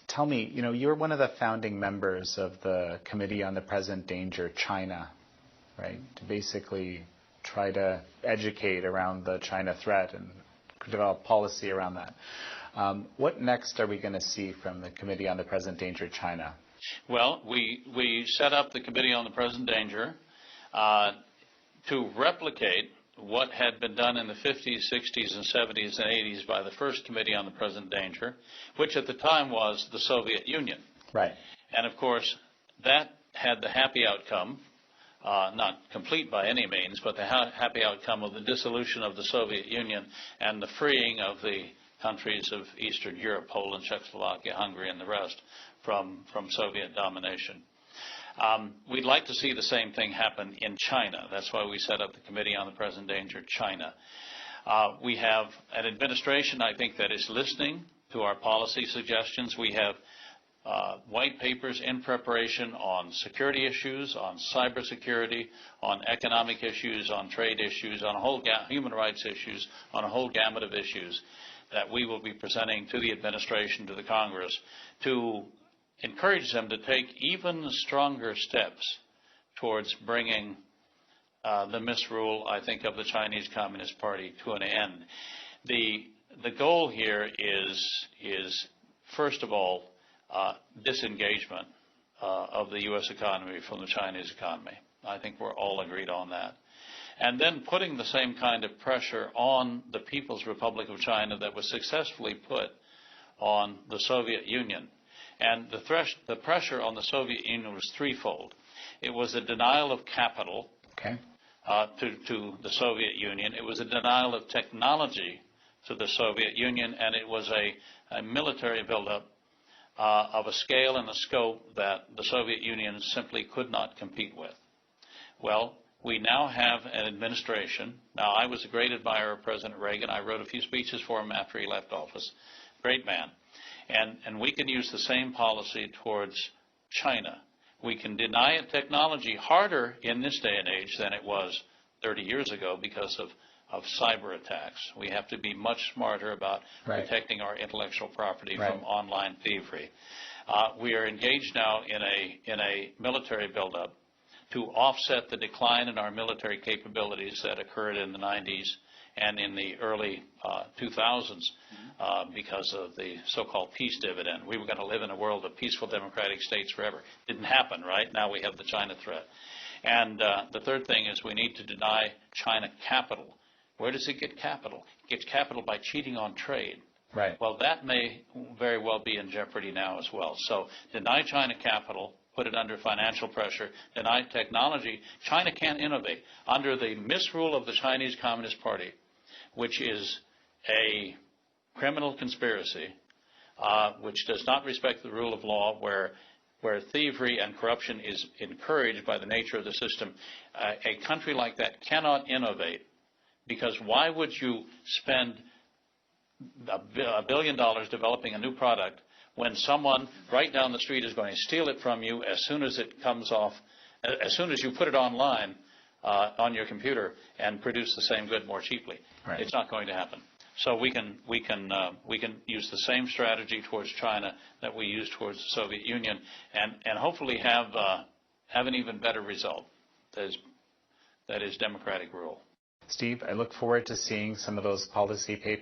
Tell me, you're one of the founding members of the Committee on the Present Danger China, right? To basically try to educate around the China threat and develop policy around that. What next are we going to see from the Committee on the Present Danger China? Well, we set up the Committee on the Present Danger to replicate what had been done in the 50s, 60s, and 70s and 80s by the first Committee on the Present Danger, which at the time was the Soviet Union. Right. And, of course, that had the happy outcome, not complete by any means, but the happy outcome of the dissolution of the Soviet Union and the freeing of the countries of Eastern Europe, Poland, Czechoslovakia, Hungary, and the rest from Soviet domination. We'd like to see the same thing happen in China. That's why we set up the Committee on the Present Danger China. We have an administration, I think, that is listening to our policy suggestions. We have white papers in preparation on security issues, on cybersecurity, on economic issues, on trade issues, on a whole human rights issues, on a whole gamut of issues that we will be presenting to the administration, to the Congress, to encourage them to take even stronger steps towards bringing the misrule, I think, of the Chinese Communist Party to an end. The goal here is first of all, disengagement of the U.S. economy from the Chinese economy. I think we're all agreed on that. And then putting the same kind of pressure on the People's Republic of China that was successfully put on the Soviet Union. And the pressure on the Soviet Union was threefold. It was a denial of capital to the Soviet Union. It was a denial of technology to the Soviet Union. And it was a military buildup of a scale and a scope that the Soviet Union simply could not compete with. Well, we now have an administration. Now, I was a great admirer of President Reagan. I wrote a few speeches for him after he left office. Great man. And we can use the same policy towards China. We can deny it technology harder in this day and age than it was 30 years ago because of cyber attacks. We have to be much smarter about protecting our intellectual property from online thievery. We are engaged now in a military buildup to offset the decline in our military capabilities that occurred in the 90s and in the early 2000s because of the so-called peace dividend. We were going to live in a world of peaceful democratic states forever. Didn't happen, right? Now we have the China threat. And the third thing is we need to deny China capital. Where does it get capital? It gets capital by cheating on trade. Right. Well, that may very well be in jeopardy now as well. So deny China capital, put it under financial pressure, deny technology. China can't innovate. Under the misrule of the Chinese Communist Party, which is a criminal conspiracy, which does not respect the rule of law, where thievery and corruption is encouraged by the nature of the system, a country like that cannot innovate. Because why would you spend $1 billion developing a new product when someone right down the street is going to steal it from you as soon as it comes off, as soon as you put it online on your computer and produce the same good more cheaply? Right. It's not going to happen. So we can use the same strategy towards China that we used towards the Soviet Union, and hopefully have an even better result. That is democratic rule. Steve, I look forward to seeing some of those policy papers